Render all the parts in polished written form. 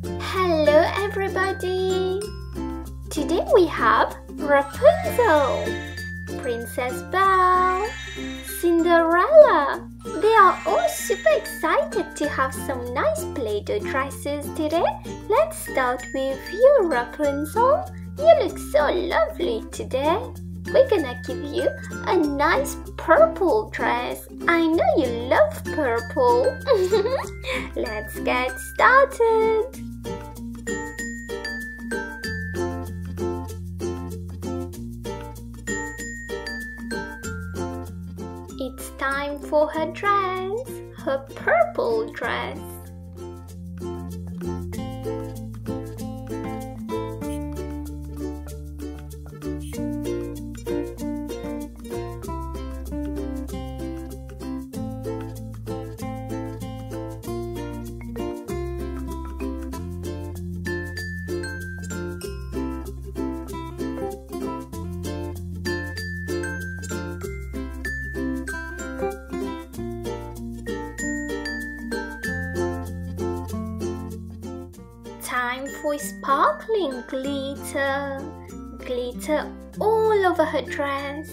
Hello everybody! Today we have Rapunzel, Princess Belle, Cinderella. They are all super excited to have some nice Play-Doh dresses today. Let's start with you, Rapunzel. You look so lovely today. We're gonna give you a nice purple dress. I know you love purple. Let's get started. It's time for her dress, her purple dress. Time for sparkling glitter. Glitter all over her dress.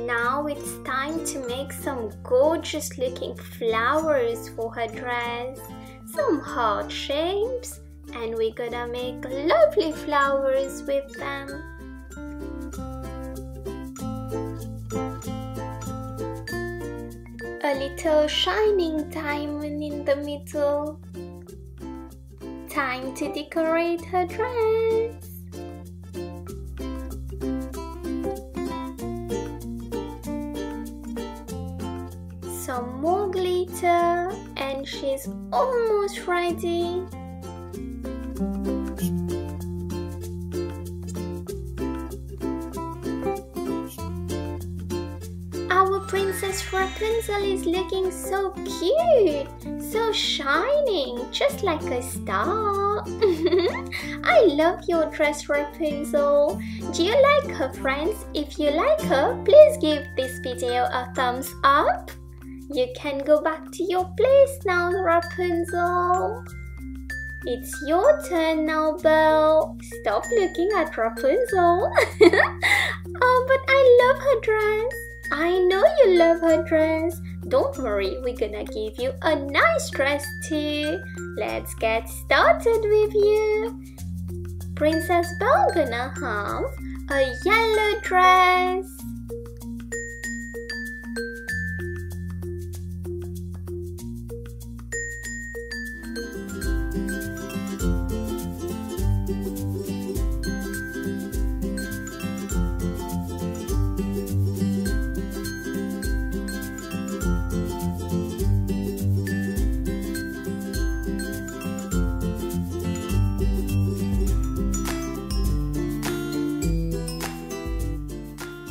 Now it's time to make some gorgeous looking flowers for her dress. Some heart shapes, and we're gonna make lovely flowers with them. A little shining diamond in the middle. Time to decorate her dress. Some more glitter, and she's almost ready. Our Princess Rapunzel is looking so cute, so shining, just like a star. I love your dress, Rapunzel. Do you like her, friends? If you like her, please give this video a thumbs up. You can go back to your place now, Rapunzel. It's your turn now, Belle. Stop looking at Rapunzel. Oh, but I love her dress. I know you love her dress. Don't worry, we're gonna give you a nice dress too. Let's get started with you. Princess Belle gonna have a yellow dress.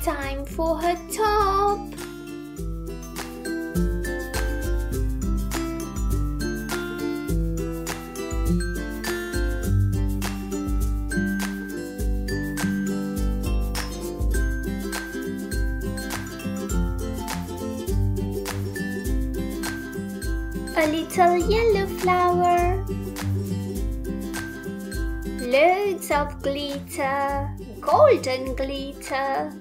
Time for her top. A little yellow flower. Loads of glitter, golden glitter.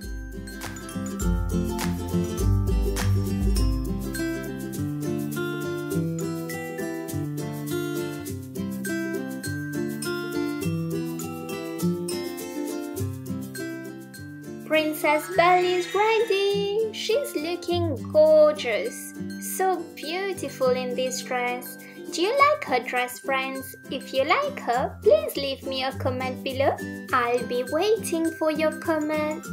Princess Belle is ready. She's looking gorgeous, so beautiful in this dress. Do you like her dress, friends? If you like her, please leave me a comment below. I'll be waiting for your comments.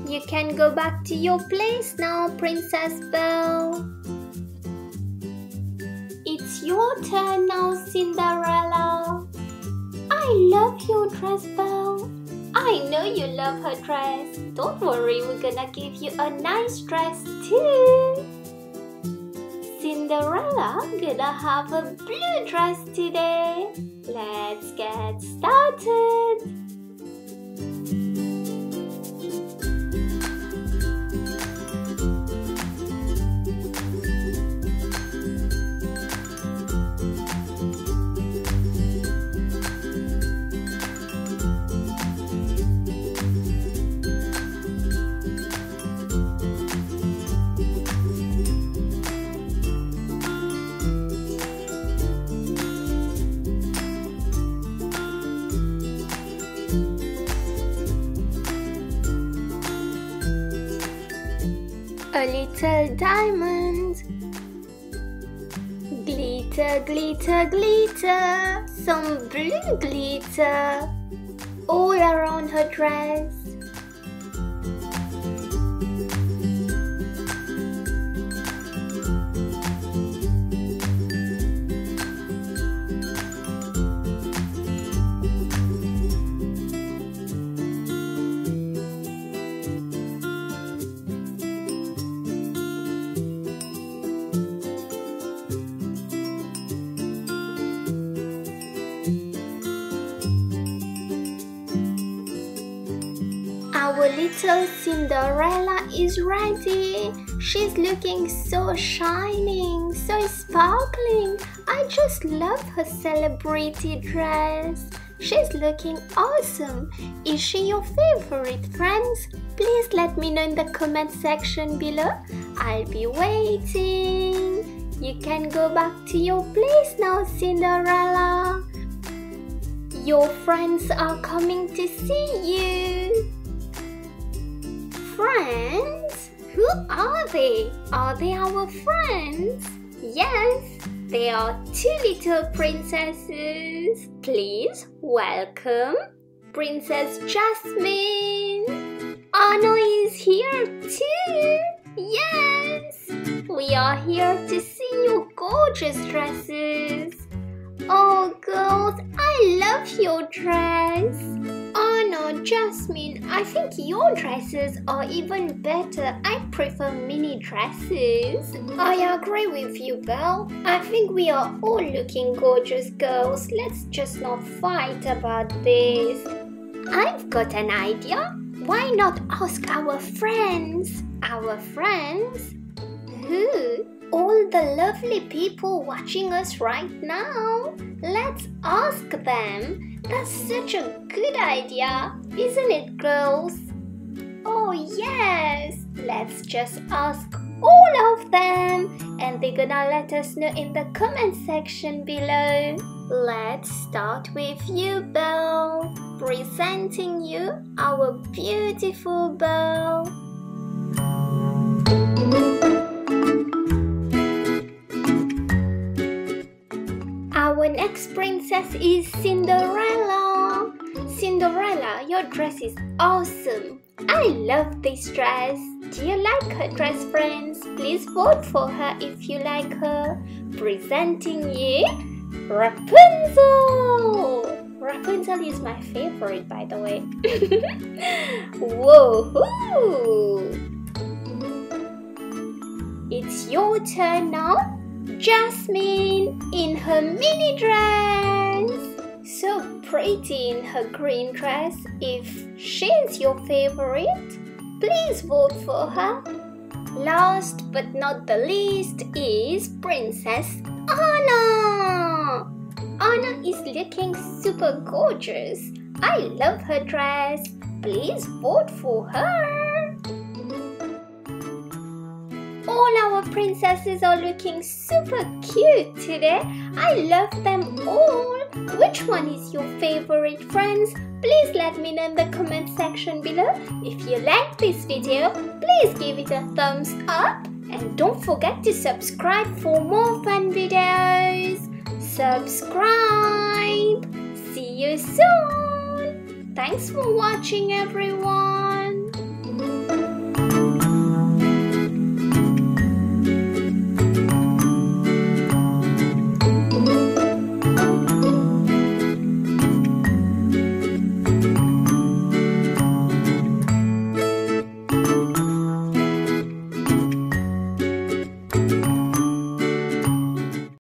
You can go back to your place now, Princess Belle. It's your turn now, Cinderella. I love your dress, Belle. I know you love her dress. Don't worry, we're gonna give you a nice dress too. Cinderella Cinderella gonna have a blue dress today. Let's get started. A little diamond. Glitter, glitter, glitter. Some blue glitter all around her dress. Our little Cinderella is ready. She's looking so shining, so sparkling. I just love her celebrity dress. She's looking awesome. Is she your favorite, friends? Please let me know in the comment section below. I'll be waiting. You can go back to your place now, Cinderella. Your friends are coming to see you. Friends? Who are they? Are they our friends? Yes, they are two little princesses. Please welcome Princess Jasmine. Anna is here too. Yes, we are here to see your gorgeous dresses. Oh girls, I love your dress. Anna, Jasmine, I think your dresses are even better. I prefer mini dresses. I agree with you, Belle. I think we are all looking gorgeous, girls. Let's just not fight about this. I've got an idea. Why not ask our friends? Our friends? Who? All the lovely people watching us right now. Let's ask them. That's such a good idea, isn't it, girls? Oh yes, let's just ask all of them and they're gonna let us know in the comment section below. Let's start with you, Belle. Presenting you our beautiful Belle. Our next princess is Cinderella. Cinderella, your dress is awesome. I love this dress. Do you like her dress, friends? Please vote for her if you like her. Presenting you, Rapunzel. Rapunzel is my favorite, by the way. Whoa! It's your turn now. Jasmine in her mini dress. So pretty in her green dress. If she's your favorite, please vote for her. Last but not the least is Princess Anna. Anna is looking super gorgeous. I love her dress. Please vote for her. All our princesses are looking super cute today. I love them all. Which one is your favorite, friends? Please let me know in the comment section below. If you like this video, please give it a thumbs up. And don't forget to subscribe for more fun videos. Subscribe. See you soon. Thanks for watching, everyone.